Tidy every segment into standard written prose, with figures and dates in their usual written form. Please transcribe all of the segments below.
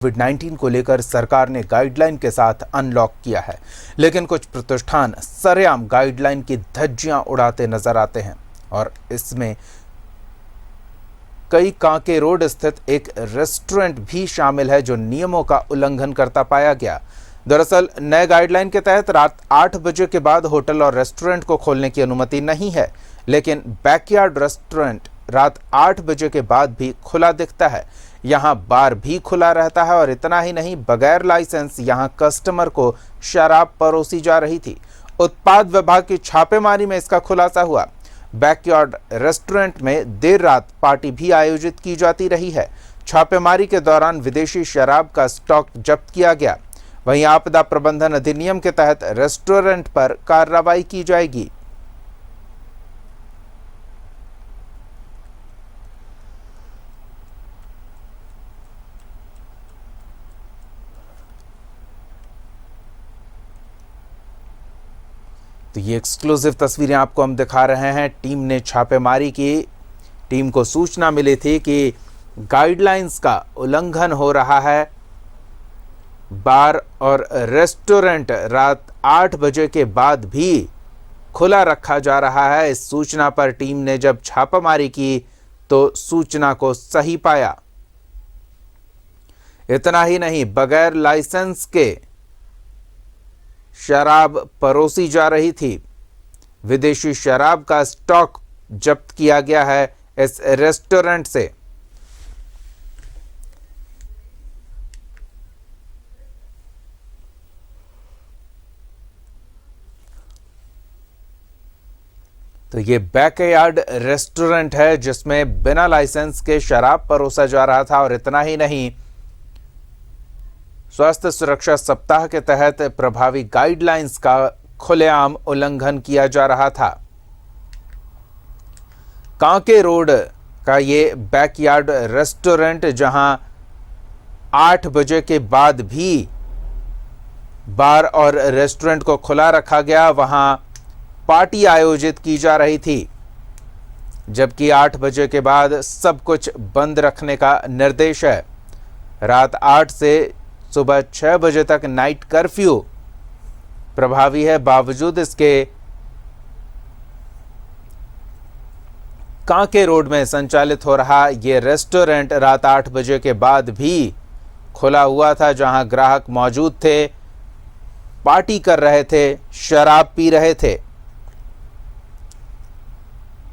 कोविड-19 को लेकर सरकार ने गाइडलाइन के साथ अनलॉक किया है, लेकिन कुछ प्रतिष्ठान सरेआम गाइडलाइन की धज्जियां उड़ाते नजर आते हैं और इसमें कई कांके रोड स्थित एक रेस्टोरेंट भी शामिल है जो नियमों का उल्लंघन करता पाया गया। दरअसल नए गाइडलाइन के तहत रात 8 बजे के बाद होटल और रेस्टोरेंट को खोलने की अनुमति नहीं है, लेकिन बैकयार्ड रेस्टोरेंट रात 8 बजे के बाद भी खुला दिखता है। यहाँ बार भी खुला रहता है और इतना ही नहीं, बगैर लाइसेंस यहाँ कस्टमर को शराब परोसी जा रही थी। उत्पाद विभाग की छापेमारी में इसका खुलासा हुआ। बैकयार्ड रेस्टोरेंट में देर रात पार्टी भी आयोजित की जाती रही है। छापेमारी के दौरान विदेशी शराब का स्टॉक जब्त किया गया। वहीं आपदा प्रबंधन अधिनियम के तहत रेस्टोरेंट पर कार्रवाई की जाएगी। तो ये एक्सक्लूसिव तस्वीरें आपको हम दिखा रहे हैं। टीम ने छापेमारी की। टीम को सूचना मिली थी कि गाइडलाइंस का उल्लंघन हो रहा है। बार और रेस्टोरेंट रात 8 बजे के बाद भी खुला रखा जा रहा है। इस सूचना पर टीम ने जब छापेमारी की तो सूचना को सही पाया। इतना ही नहीं, बगैर लाइसेंस के शराब परोसी जा रही थी। विदेशी शराब का स्टॉक जब्त किया गया है इस रेस्टोरेंट से। तो ये बैकयार्ड रेस्टोरेंट है जिसमें बिना लाइसेंस के शराब परोसा जा रहा था। और इतना ही नहीं, स्वास्थ्य सुरक्षा सप्ताह के तहत प्रभावी गाइडलाइंस का खुलेआम उल्लंघन किया जा रहा था। कांके रोड का ये बैकयार्ड रेस्टोरेंट, जहां 8 बजे के बाद भी बार और रेस्टोरेंट को खुला रखा गया, वहां पार्टी आयोजित की जा रही थी, जबकि 8 बजे के बाद सब कुछ बंद रखने का निर्देश है। रात 8 से सुबह 6 बजे तक नाइट कर्फ्यू प्रभावी है। बावजूद इसके कांके रोड में संचालित हो रहा ये रेस्टोरेंट रात 8 बजे के बाद भी खुला हुआ था, जहां ग्राहक मौजूद थे, पार्टी कर रहे थे, शराब पी रहे थे।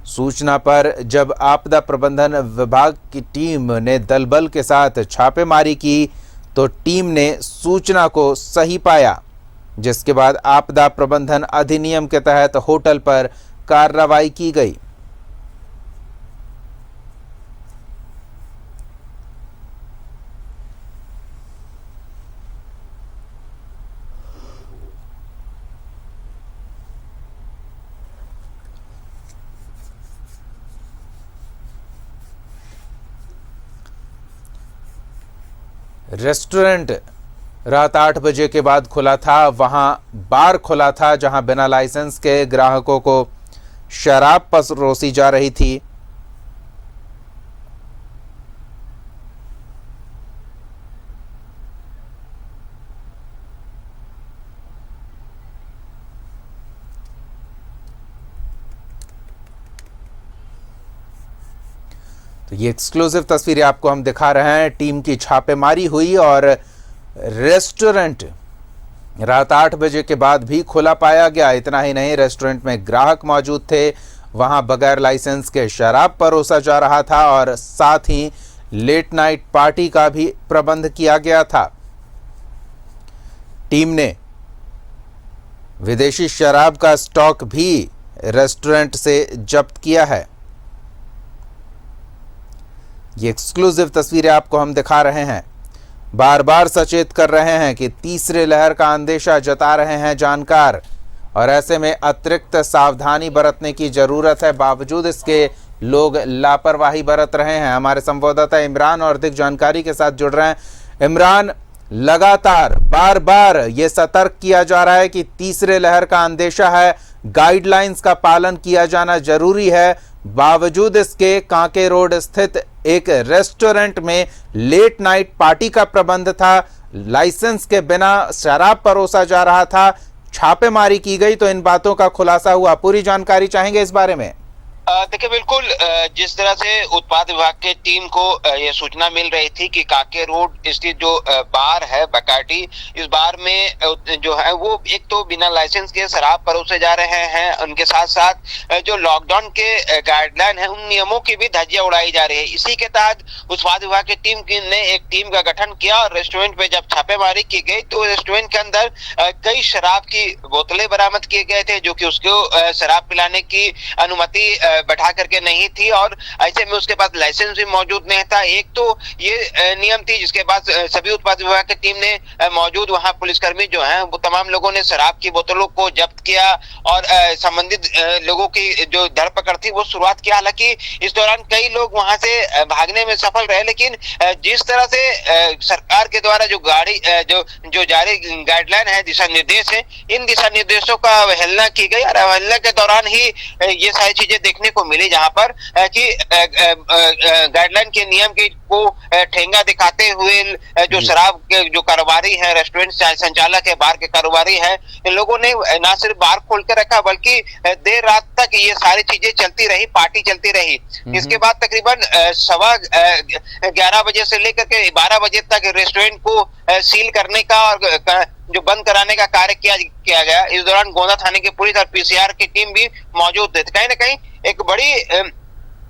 सूचना पर जब आपदा प्रबंधन विभाग की टीम ने दलबल के साथ छापेमारी की तो टीम ने सूचना को सही पाया, जिसके बाद आपदा प्रबंधन अधिनियम के तहत होटल पर कार्रवाई की गई। रेस्टोरेंट रात 8 बजे के बाद खुला था। वहां बार खुला था जहां बिना लाइसेंस के ग्राहकों को शराब परोसी जा रही थी। तो ये एक्सक्लूसिव तस्वीरें आपको हम दिखा रहे हैं। टीम की छापेमारी हुई और रेस्टोरेंट रात 8 बजे के बाद भी खुला पाया गया। इतना ही नहीं, रेस्टोरेंट में ग्राहक मौजूद थे, वहां बगैर लाइसेंस के शराब परोसा जा रहा था और साथ ही लेट नाइट पार्टी का भी प्रबंध किया गया था। टीम ने विदेशी शराब का स्टॉक भी रेस्टोरेंट से जब्त किया है। ये एक्सक्लूसिव तस्वीरें आपको हम दिखा रहे हैं। बार बार सचेत कर रहे हैं कि तीसरे लहर का अंदेशा जता रहे हैं जानकार, और ऐसे में अतिरिक्त सावधानी बरतने की जरूरत है। बावजूद इसके लोग लापरवाही बरत रहे हैं। हमारे संवाददाता इमरान और अधिक जानकारी के साथ जुड़ रहे हैं। इमरान, लगातार बार बार ये सतर्क किया जा रहा है कि तीसरे लहर का अंदेशा है, गाइडलाइंस का पालन किया जाना जरूरी है। बावजूद इसके कांके रोड स्थित एक रेस्टोरेंट में लेट नाइट पार्टी का प्रबंध था, लाइसेंस के बिना शराब परोसा जा रहा था, छापेमारी की गई तो इन बातों का खुलासा हुआ। पूरी जानकारी चाहेंगे इस बारे में? देखिए बिल्कुल, जिस तरह से उत्पाद विभाग के टीम को यह सूचना मिल रही थी कि कांके रोड स्थित जो बार है बकाटी, इस बार में जो है वो एक तो बिना लाइसेंस के शराब परोसे जा रहे हैं, उनके साथ साथ जो लॉकडाउन के गाइडलाइन है उन नियमों की भी धज्जियां उड़ाई जा रही है। इसी के तहत उत्पाद विभाग की टीम ने एक टीम का गठन किया और रेस्टोरेंट पे जब छापेमारी की गई तो रेस्टोरेंट के अंदर कई शराब की बोतलें बरामद किए गए थे, जो कि उसको शराब पिलाने की अनुमति बैठा करके नहीं थी और ऐसे में उसके पास लाइसेंस भी मौजूद नहीं था। एक तो ये नियम थी, जिसके बाद सभी उत्पाद विभाग की टीम ने मौजूद वहां पुलिसकर्मी जो हैं वो तमाम लोगों ने शराब की बोतलों को जब्त किया और संबंधित लोगों की जो धरपकड़ थी वो शुरुआत की। हालांकि इस दौरान कई लोग वहां से भागने में सफल रहे, लेकिन जिस तरह से सरकार के द्वारा जो जो जारी गाइडलाइन है, दिशा निर्देश है, इन दिशा निर्देशों का अवहेलना की गई और अवहेलना के दौरान ही ये सारी चीजें देखने को मिली, जहां पर कि गाइडलाइन के नियम को ठेंगा दिखाते हुए जो शराब के जो कारोबारी है, रेस्टोरेंट संचालक है, बार के कारोबारी है, इन लोगों ने न सिर्फ बार खोल कर रखा बल्कि देर रात तक ये सारी चीजें चलती रही, पार्टी चलती रही। इसके बाद तकरीबन 11:15 बजे से लेकर के 12 बजे तक रेस्टोरेंट को सील करने का और जो बंद कराने का कार्य किया गया। इस दौरान गोंदा थाने की पुलिस और पीसीआर की टीम भी मौजूद थी। कहीं ना कहीं एक बड़ी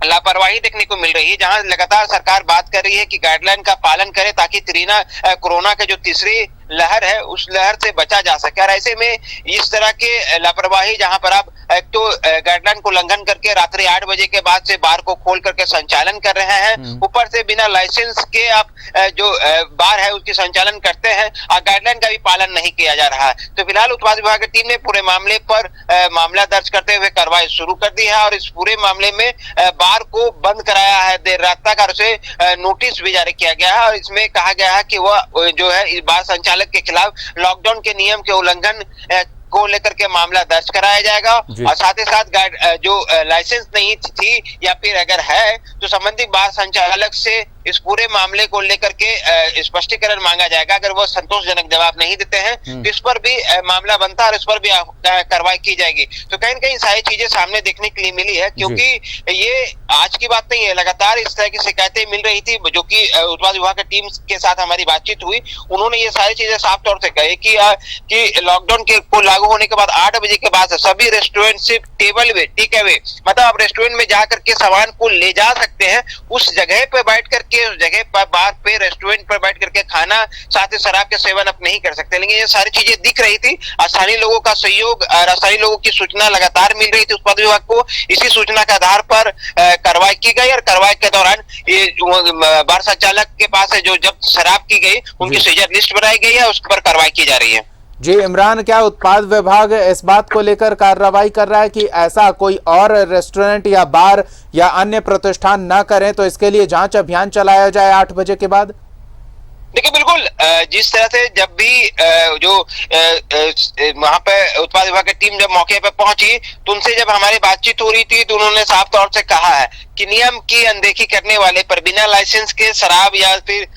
लापरवाही देखने को मिल रही है, जहां लगातार सरकार बात कर रही है कि गाइडलाइन का पालन करे ताकि कोरोना के जो तीसरी लहर है उस लहर से बचा जा सके। और ऐसे में इस तरह के लापरवाही, जहां पर आप एक तो गाइडलाइन को उल्लंघन करके रात्रि 8 बजे के बाद से बार को खोल करके संचालन कर रहे हैं, ऊपर से बिना लाइसेंस के आप जो बार है उसकी संचालन करते हैं और गाइडलाइन का भी पालन नहीं किया जा रहा है। तो फिलहाल उत्पाद विभाग की टीम ने पूरे मामले पर मामला दर्ज करते हुए कार्रवाई शुरू कर दी है और इस पूरे मामले में बार को बंद कराया है देर रात तक और उसे नोटिस भी जारी किया गया है और इसमें कहा गया है कि वह जो है इस बार संचालक के खिलाफ लॉकडाउन के नियम के उल्लंघन को लेकर के मामला दर्ज कराया जाएगा और साथ ही साथ जो लाइसेंस नहीं थी या फिर अगर है तो संबंधित बार संचालक से इस पूरे मामले को लेकर के स्पष्टीकरण मांगा जाएगा। अगर वो संतोषजनक जवाब नहीं देते हैं तो इस पर भी मामला बनता है और इस पर भी कार्रवाई की जाएगी। तो कहीं न कहीं सारी चीजें सामने देखने के लिए मिली है, क्योंकि ये आज की बात नहीं है, लगातार इस तरह की शिकायतें मिल रही थी। जो कि उत्पाद विभाग की टीम के साथ हमारी बातचीत हुई, उन्होंने ये सारी चीजें साफ तौर से कही कि लॉकडाउन को लागू होने के बाद 8 बजे के बाद सभी रेस्टोरेंट सिर्फ टेबल वे, टेक अवे, मतलब आप रेस्टोरेंट में जाकर के सामान को ले जा सकते हैं, उस जगह पे बैठ करके उस जगह पर बार पे रेस्टोरेंट पर बैठ करके खाना, साथ ही शराब के सेवन आप नहीं कर सकते। लेकिन ये सारी चीजें दिख रही थी, स्थानीय लोगों का सहयोग और स्थानीय लोगों की सूचना लगातार मिल रही थी उत्पाद विभाग को। इसी सूचना के आधार पर कार्रवाई की गई और कार्रवाई के दौरान ये बार संचालक के पास है जो जब शराब की गई उनकी सीजर लिस्ट बनाई गई है, उस पर कार्रवाई की जा रही है। जी इमरान, क्या उत्पाद विभाग इस बात को लेकर कार्रवाई कर रहा है कि ऐसा कोई और रेस्टोरेंट या बार या अन्य प्रतिष्ठान न करें, तो इसके लिए जांच अभियान चलाया जाए 8 बजे के बाद? देखिए बिल्कुल, जिस तरह से जब भी जो वहां पे उत्पाद विभाग की टीम जब मौके पर पहुंची तो उनसे जब हमारी बातचीत हो रही थी तो उन्होंने साफ तौर से कहा है कि नियम की अनदेखी करने वाले पर, बिना लाइसेंस के शराब या फिर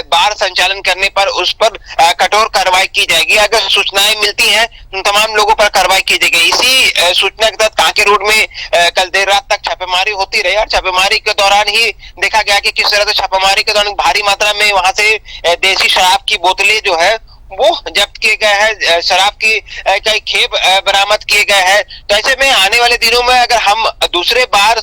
बार संचालन करने पर उस पर कठोर कार्रवाई की जाएगी। अगर सूचनाएं मिलती हैं तो तमाम लोगों पर कार्रवाई की जाएगी। इसी सूचना के तहत कांके रोड में कल देर रात तक छापेमारी होती रही और छापेमारी के दौरान ही देखा गया कि किस तरह से छापेमारी के दौरान भारी मात्रा में वहां से देसी शराब की बोतलें जो है वो जब्त किए गए हैं, शराब की कई खेप बरामद किए गए हैं। तो ऐसे में आने वाले दिनों में अगर हम दूसरे बार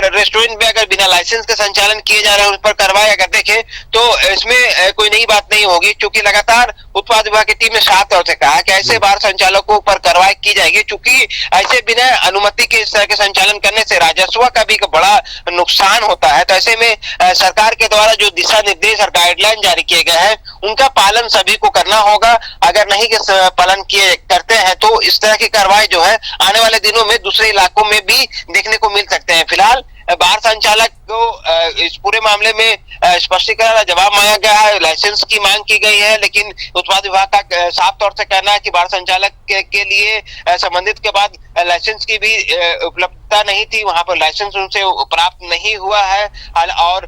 रेस्टोरेंट में अगर बिना लाइसेंस के संचालन किए जा रहे हैं उस पर कार्रवाई अगर देखें तो इसमें कोई नई बात नहीं होगी, क्योंकि लगातार उत्पाद विभाग की टीम ने साफ तौर से कहा कि ऐसे बार संचालकों पर कार्रवाई की जाएगी, क्योंकि ऐसे बिना अनुमति के इस तरह के संचालन करने से राजस्व का भी बड़ा नुकसान होता है। तो ऐसे में सरकार के द्वारा जो दिशा निर्देश और गाइडलाइन जारी किए गए हैं उनका पालन सभी को करना होगा। अगर नहीं पालन किए करते हैं तो इस तरह की कार्रवाई जो है आने वाले दिनों में दूसरे इलाकों में भी देखने को मिल सकते हैं। फिलहाल बार संचालक को इस पूरे मामले में स्पष्टीकरण जवाब मांगा गया है, लाइसेंस की मांग की गई है, लेकिन उत्पाद विभाग का साफ तौर से कहना है कि बार संचालक के लिए संबंधित के बाद लाइसेंस की भी उपलब्धता नहीं थी, वहां पर लाइसेंस उनसे प्राप्त नहीं हुआ है। और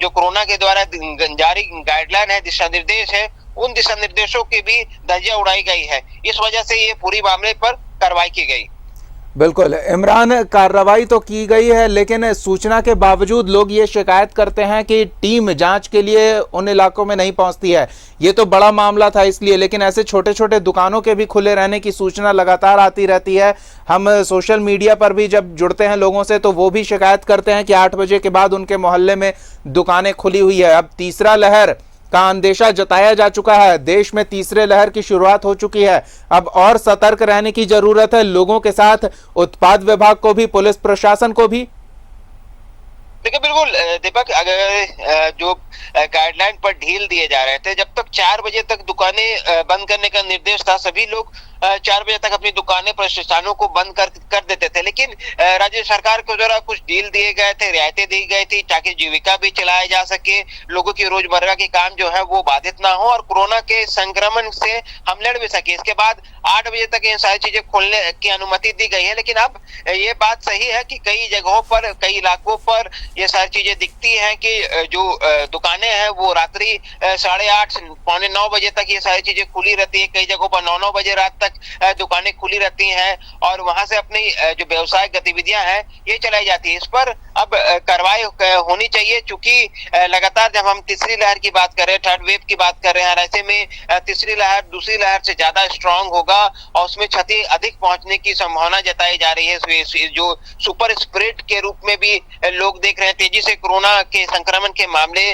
जो कोरोना के द्वारा जारी गाइडलाइन है, दिशा निर्देश है, उन दिशा निर्देशों की भी धज्जियां उड़ाई गई है। इस वजह से ये पूरी मामले पर कार्रवाई की गई। बिल्कुल इमरान, कार्रवाई तो की गई है, लेकिन सूचना के बावजूद लोग ये शिकायत करते हैं कि टीम जांच के लिए उन इलाकों में नहीं पहुंचती है। ये तो बड़ा मामला था इसलिए, लेकिन ऐसे छोटे छोटे दुकानों के भी खुले रहने की सूचना लगातार आती रहती है। हम सोशल मीडिया पर भी जब जुड़ते हैं लोगों से तो वो भी शिकायत करते हैं कि 8 बजे के बाद उनके मोहल्ले में दुकानें खुली हुई है। अब तीसरा लहर का अंदेशा जताया जा चुका है, देश में तीसरे लहर की शुरुआत हो चुकी है। अब और सतर्क रहने की जरूरत है लोगों के साथ, उत्पाद विभाग को भी, पुलिस प्रशासन को भी। देखिए बिल्कुल दीपक, अगर जो गाइडलाइन पर ढील दिए जा रहे थे, जब तक 4 बजे तक दुकानें बंद करने का निर्देश था, सभी लोग 4 बजे तक अपनी दुकानें, प्रतिष्ठानों को बंद कर देते थे। लेकिन राज्य सरकार को जरा कुछ डील दिए गए थे, रियायतें दी गई थी, ताकि जीविका भी चलाया जा सके, लोगों की रोजमर्रा के काम जो है वो बाधित ना हो और कोरोना के संक्रमण से हम लड़ भी सके। इसके बाद 8 बजे तक ये सारी चीजें खोलने की अनुमति दी गई है। लेकिन अब ये बात सही है कि कई जगहों पर, कई इलाकों पर ये सारी चीजें दिखती हैं कि जो दुकानें हैं वो रात्रि 8:30 पौने 9 बजे तक ये सारी चीजें खुली रहती है। कई जगहों पर 9-9 बजे रात तक दुकानें खुली रहती हैं और वहां से अपनी जो व्यवसायिक गतिविधियां हैं ये चलाई जाती है। इस पर अब कार्रवाई होनी चाहिए, चूंकि लगातार जब हम तीसरी लहर की बात कर रहे हैं, थर्ड वेव की बात कर रहे हैं, ऐसे में तीसरी लहर दूसरी लहर से ज्यादा स्ट्रांग होगा और उसमें क्षति अधिक पहुंचने की संभावना जताई जा रही है। जो सुपर स्प्रेड के रूप में भी लोग देख रहे हैं, तेजी से कोरोना के संक्रमण के मामले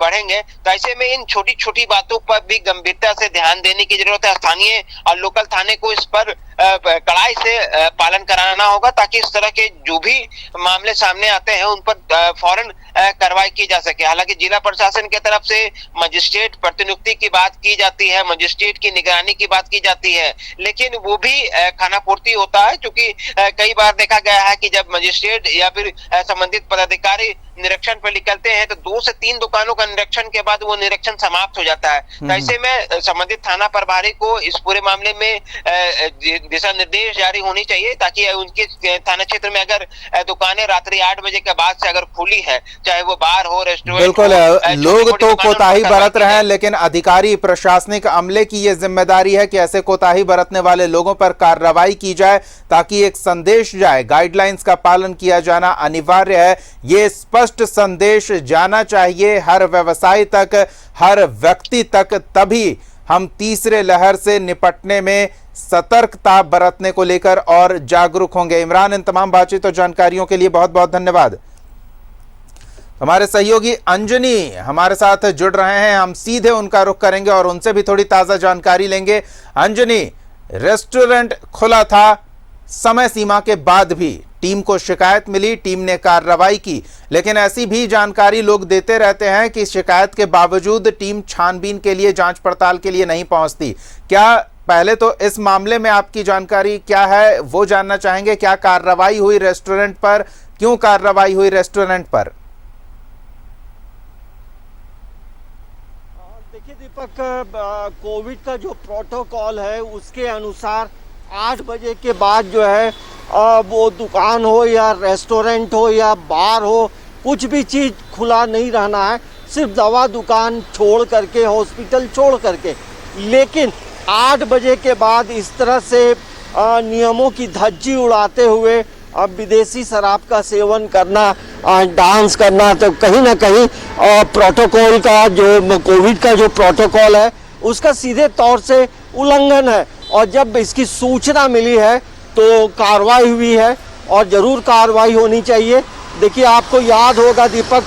बढ़ेंगे। तो ऐसे में इन छोटी छोटी बातों पर भी गंभीरता से ध्यान देने की जरूरत है। स्थानीय और लोकल थाने को इस पर कड़ाई से पालन कराना होगा, ताकि इस तरह के जो भी मामले सामने आते हैं उन पर फौरन कार्रवाई की जा सके। हालांकि जिला प्रशासन की तरफ से मजिस्ट्रेट प्रतिनियुक्ति की बात की जाती है, मजिस्ट्रेट की निगरानी की बात की जाती है, लेकिन वो भी खानापूर्ति होता है, क्योंकि कई बार देखा गया है कि जब मजिस्ट्रेट या फिर संबंधित पदाधिकारी निरीक्षण पर निकलते हैं तो 2 से 3 दुकानों का निरीक्षण के बाद वो निरीक्षण समाप्त हो जाता है। तो ऐसे में संबंधित थाना प्रभारी को इस पूरे मामले में दिशा निर्देश जारी होनी चाहिए, ताकि उनके थाना क्षेत्र में अगर दुकानें रात्रि 8 बजे के बाद से अगर खुली है, चाहे वो बार हो, रेस्टोरेंट, बिल्कुल लोग तो कोताही बरत रहे हैं, लेकिन अधिकारी प्रशासनिक अमले की ये जिम्मेदारी है कि ऐसे कोताही बरतने वाले लोगों पर कार्रवाई की जाए, ताकि एक संदेश जाए, गाइडलाइंस का पालन किया जाना अनिवार्य है। ये स्पष्ट संदेश जाना चाहिए हर व्यवसायी तक, हर व्यक्ति तक, तभी हम तीसरे लहर से निपटने में सतर्कता बरतने को लेकर और जागरूक होंगे। इमरान, इन तमाम बातचीत और जानकारियों के लिए बहुत बहुत धन्यवाद। हमारे सहयोगी अंजनी हमारे साथ जुड़ रहे हैं, हम सीधे उनका रुख करेंगे और उनसे भी थोड़ी ताजा जानकारी लेंगे। अंजनी, रेस्टोरेंट खुला था, समय सीमा के बाद भी टीम को शिकायत मिली, टीम ने कार्रवाई की, लेकिन ऐसी भी जानकारी लोग देते रहते हैं कि शिकायत के बावजूद टीम छानबीन के लिए, जांच पड़ताल के लिए नहीं पहुंचती। क्या पहले तो इस मामले में आपकी जानकारी क्या है वो जानना चाहेंगे। क्या कार्रवाई हुई रेस्टोरेंट पर, क्यों कार्रवाई हुई रेस्टोरेंट पर? देखिए दीपक, कोविड का जो प्रोटोकॉल है उसके अनुसार 8 बजे के बाद जो है वो दुकान हो या रेस्टोरेंट हो या बार हो, कुछ भी चीज़ खुला नहीं रहना है, सिर्फ दवा दुकान छोड़ करके, हॉस्पिटल छोड़ करके। लेकिन 8 बजे के बाद इस तरह से नियमों की धज्जी उड़ाते हुए अब विदेशी शराब का सेवन करना, डांस करना, तो कहीं ना कहीं प्रोटोकॉल का, जो कोविड का जो प्रोटोकॉल है उसका सीधे तौर से उल्लंघन है। और जब इसकी सूचना मिली है तो कार्रवाई हुई है और ज़रूर कार्रवाई होनी चाहिए। देखिए, आपको याद होगा दीपक,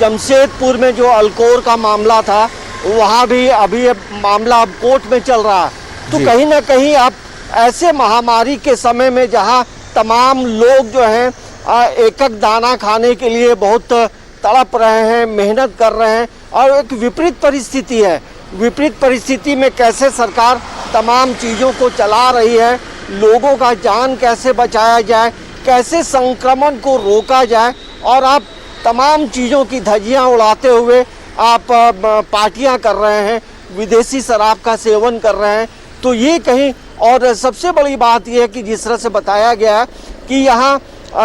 जमशेदपुर में जो अल्कोर का मामला था, वहाँ भी अभी मामला अब कोर्ट में चल रहा है। तो कहीं ना कहीं अब ऐसे महामारी के समय में जहाँ तमाम लोग जो हैं एक एक दाना खाने के लिए बहुत तड़प रहे हैं, मेहनत कर रहे हैं, और एक विपरीत परिस्थिति है। विपरीत परिस्थिति में कैसे सरकार तमाम चीज़ों को चला रही है, लोगों का जान कैसे बचाया जाए, कैसे संक्रमण को रोका जाए, और आप तमाम चीज़ों की धज्जियां उड़ाते हुए आप पार्टियां कर रहे हैं, विदेशी शराब का सेवन कर रहे हैं, तो ये कहीं, और सबसे बड़ी बात यह है कि जिस तरह से बताया गया है कि यहाँ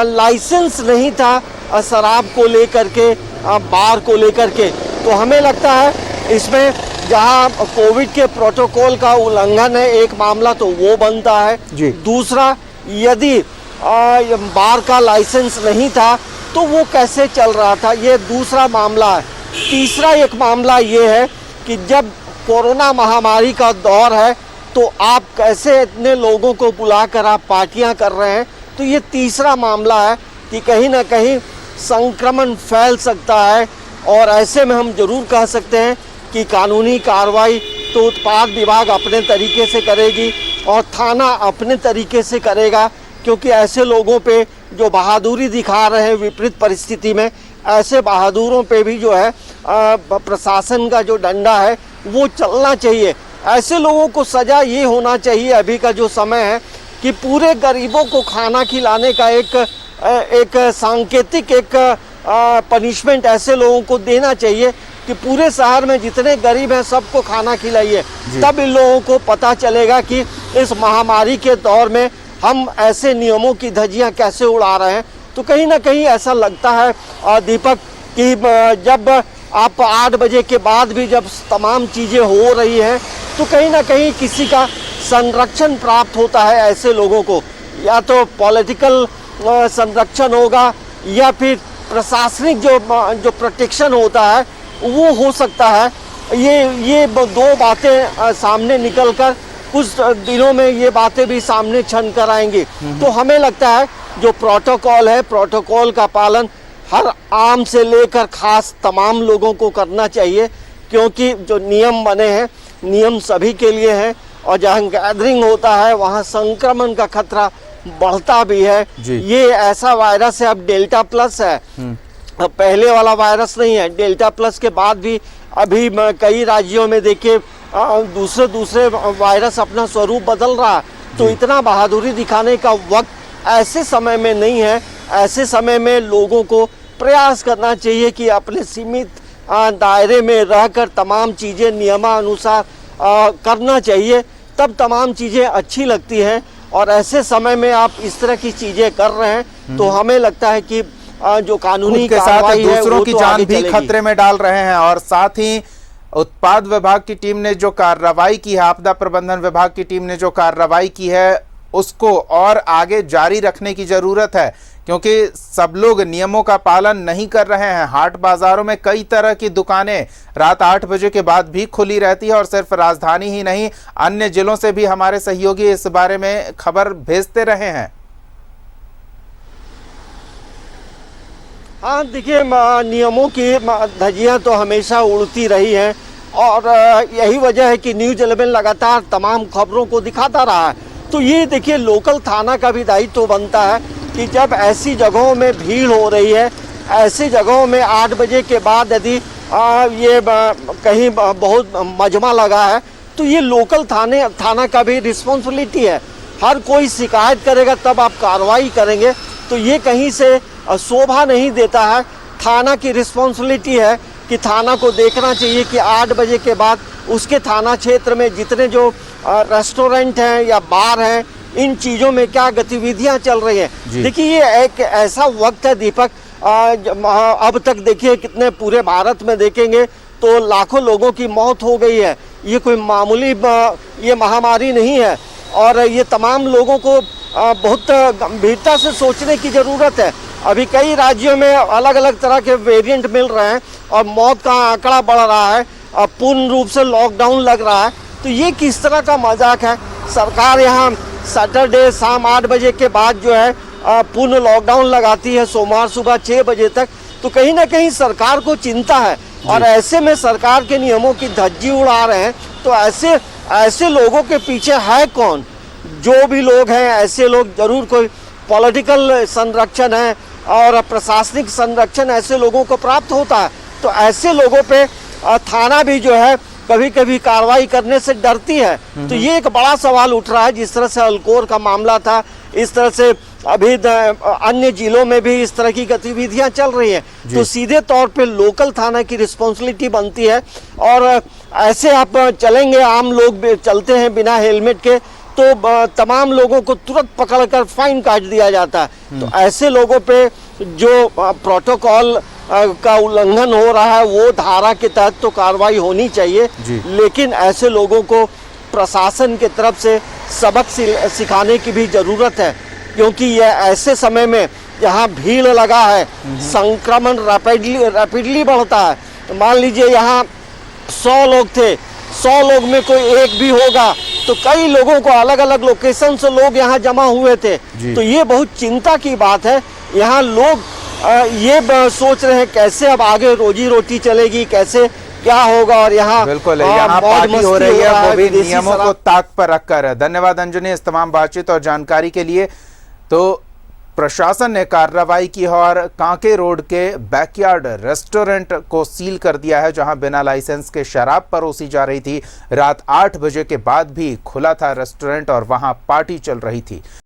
लाइसेंस नहीं था शराब को लेकर के, बार को लेकर के, तो हमें लगता है इसमें जहाँ कोविड के प्रोटोकॉल का उल्लंघन है एक मामला, तो वो बनता है जी। दूसरा, यदि बार का लाइसेंस नहीं था तो वो कैसे चल रहा था, ये दूसरा मामला है। तीसरा एक मामला ये है कि जब कोरोना महामारी का दौर है तो आप कैसे इतने लोगों को बुलाकर आप पार्टियां कर रहे हैं, तो ये तीसरा मामला है कि कहीं ना कहीं संक्रमण फैल सकता है। और ऐसे में हम जरूर कह सकते हैं कि कानूनी कार्रवाई तो उत्पाद विभाग अपने तरीके से करेगी और थाना अपने तरीके से करेगा, क्योंकि ऐसे लोगों पे जो बहादुरी दिखा रहे हैं विपरीत परिस्थिति में, ऐसे बहादुरों पे भी जो है प्रशासन का जो डंडा है वो चलना चाहिए। ऐसे लोगों को सज़ा ये होना चाहिए अभी का जो समय है कि पूरे गरीबों को खाना खिलाने का एक सांकेतिक एक पनिशमेंट ऐसे लोगों को देना चाहिए कि पूरे शहर में जितने गरीब हैं सबको खाना खिलाइए। तब इन लोगों को पता चलेगा कि इस महामारी के दौर में हम ऐसे नियमों की धज्जियां कैसे उड़ा रहे हैं। तो कहीं ना कहीं ऐसा लगता है दीपक कि जब आप 8 बजे के बाद भी जब तमाम चीज़ें हो रही हैं तो कहीं ना कहीं किसी का संरक्षण प्राप्त होता है ऐसे लोगों को, या तो पॉलिटिकल संरक्षण होगा या फिर प्रशासनिक जो प्रोटेक्शन होता है वो हो सकता है। ये दो बातें सामने निकलकर कुछ दिनों में ये बातें भी सामने छन कर आएंगी। तो हमें लगता है जो प्रोटोकॉल है, प्रोटोकॉल का पालन हर आम से लेकर खास तमाम लोगों को करना चाहिए, क्योंकि जो नियम बने हैं नियम सभी के लिए हैं, और जहाँ गैदरिंग होता है वहाँ संक्रमण का खतरा बढ़ता भी है। ये ऐसा वायरस है, अब डेल्टा प्लस है, पहले वाला वायरस नहीं है। डेल्टा प्लस के बाद भी अभी कई राज्यों में देखिए दूसरे वायरस अपना स्वरूप बदल रहा है। तो इतना बहादुरी दिखाने का वक्त ऐसे समय में नहीं है। ऐसे समय में लोगों को प्रयास करना चाहिए कि अपने सीमित दायरे में रहकर तमाम चीज़ें नियमानुसार करना चाहिए, तब तमाम चीज़ें अच्छी लगती हैं। और ऐसे समय में आप इस तरह की चीज़ें कर रहे हैं तो हमें लगता है कि जो कानूनी कार्रवाई है दूसरों की जान भी खतरे में डाल रहे हैं। और साथ ही उत्पाद विभाग की टीम ने जो कार्रवाई की है, आपदा प्रबंधन विभाग की टीम ने जो कार्रवाई की है, उसको और आगे जारी रखने की जरूरत है, क्योंकि सब लोग नियमों का पालन नहीं कर रहे हैं। हाट बाजारों में कई तरह की दुकानें रात 8 बजे के बाद भी खुली रहती है, और सिर्फ राजधानी ही नहीं अन्य जिलों से भी हमारे सहयोगी इस बारे में खबर भेजते रहे हैं। हाँ देखिए, नियमों की धज्जियां तो हमेशा उड़ती रही हैं, और यही वजह है कि न्यूज़ 11 लगातार तमाम खबरों को दिखाता रहा है। तो ये देखिए, लोकल थाना का भी दायित्व तो बनता है कि जब ऐसी जगहों में भीड़ हो रही है, ऐसी जगहों में 8 बजे के बाद यदि ये कहीं बहुत मजमा लगा है, तो ये लोकल थाना का भी रिस्पॉन्सिबिलिटी है। हर कोई शिकायत करेगा तब आप कार्रवाई करेंगे, तो ये कहीं से शोभा नहीं देता है। थाना की रिस्पॉन्सिबिलिटी है कि थाना को देखना चाहिए कि 8 बजे के बाद उसके थाना क्षेत्र में जितने जो रेस्टोरेंट हैं या बार हैं, इन चीज़ों में क्या गतिविधियां चल रही हैं। देखिए, ये एक ऐसा वक्त है दीपक, अब तक देखिए कितने पूरे भारत में देखेंगे तो लाखों लोगों की मौत हो गई है। ये कोई मामूली ये महामारी नहीं है, और ये तमाम लोगों को बहुत गंभीरता से सोचने की ज़रूरत है। अभी कई राज्यों में अलग अलग तरह के वेरिएंट मिल रहे हैं और मौत का आंकड़ा बढ़ रहा है, पूर्ण रूप से लॉकडाउन लग रहा है। तो ये किस तरह का मजाक है। सरकार यहाँ सैटरडे शाम 8 बजे के बाद जो है पूर्ण लॉकडाउन लगाती है, सोमवार सुबह 6 बजे तक। तो कहीं ना कहीं सरकार को चिंता है, और ऐसे में सरकार के नियमों की धज्जी उड़ा रहे हैं। तो ऐसे लोगों के पीछे है कौन? जो भी लोग हैं, ऐसे लोग जरूर कोई पॉलिटिकल संरक्षण है और प्रशासनिक संरक्षण ऐसे लोगों को प्राप्त होता है। तो ऐसे लोगों पे थाना भी जो है कभी कभी कार्रवाई करने से डरती है। तो ये एक बड़ा सवाल उठ रहा है। जिस तरह से अल्कोर का मामला था, इस तरह से अभी अन्य जिलों में भी इस तरह की गतिविधियां चल रही हैं, तो सीधे तौर पे लोकल थाना की रिस्पॉन्सिबिलिटी बनती है। और ऐसे आप चलेंगे, आम लोग भी चलते हैं बिना हेलमेट के, तो तमाम लोगों को तुरंत पकड़कर फाइन काट दिया जाता है। तो ऐसे लोगों पे जो प्रोटोकॉल का उल्लंघन हो रहा है वो धारा के तहत तो कार्रवाई होनी चाहिए, लेकिन ऐसे लोगों को प्रशासन की तरफ से सबक सिखाने की भी जरूरत है, क्योंकि यह ऐसे समय में यहाँ भीड़ लगा है, संक्रमण रैपिडली बढ़ता है। मान लीजिए यहाँ 100 लोग थे, 100 लोग में कोई एक भी होगा तो कई लोगों को अलग अलग लोकेशन से लोग यहाँ जमा हुए थे, तो ये बहुत चिंता की बात है। यहाँ लोग ये सोच रहे हैं कैसे अब आगे रोजी रोटी चलेगी, कैसे क्या होगा, और यहाँ बिल्कुल यहाँ पार्टी हो रही है, वो भी नियमों को ताक पर रखकर है। धन्यवाद अंजनी इस तमाम बातचीत और जानकारी के लिए। तो प्रशासन ने कार्रवाई की और कांके रोड के बैकयार्ड रेस्टोरेंट को सील कर दिया है, जहां बिना लाइसेंस के शराब परोसी जा रही थी। रात 8 बजे के बाद भी खुला था रेस्टोरेंट और वहां पार्टी चल रही थी।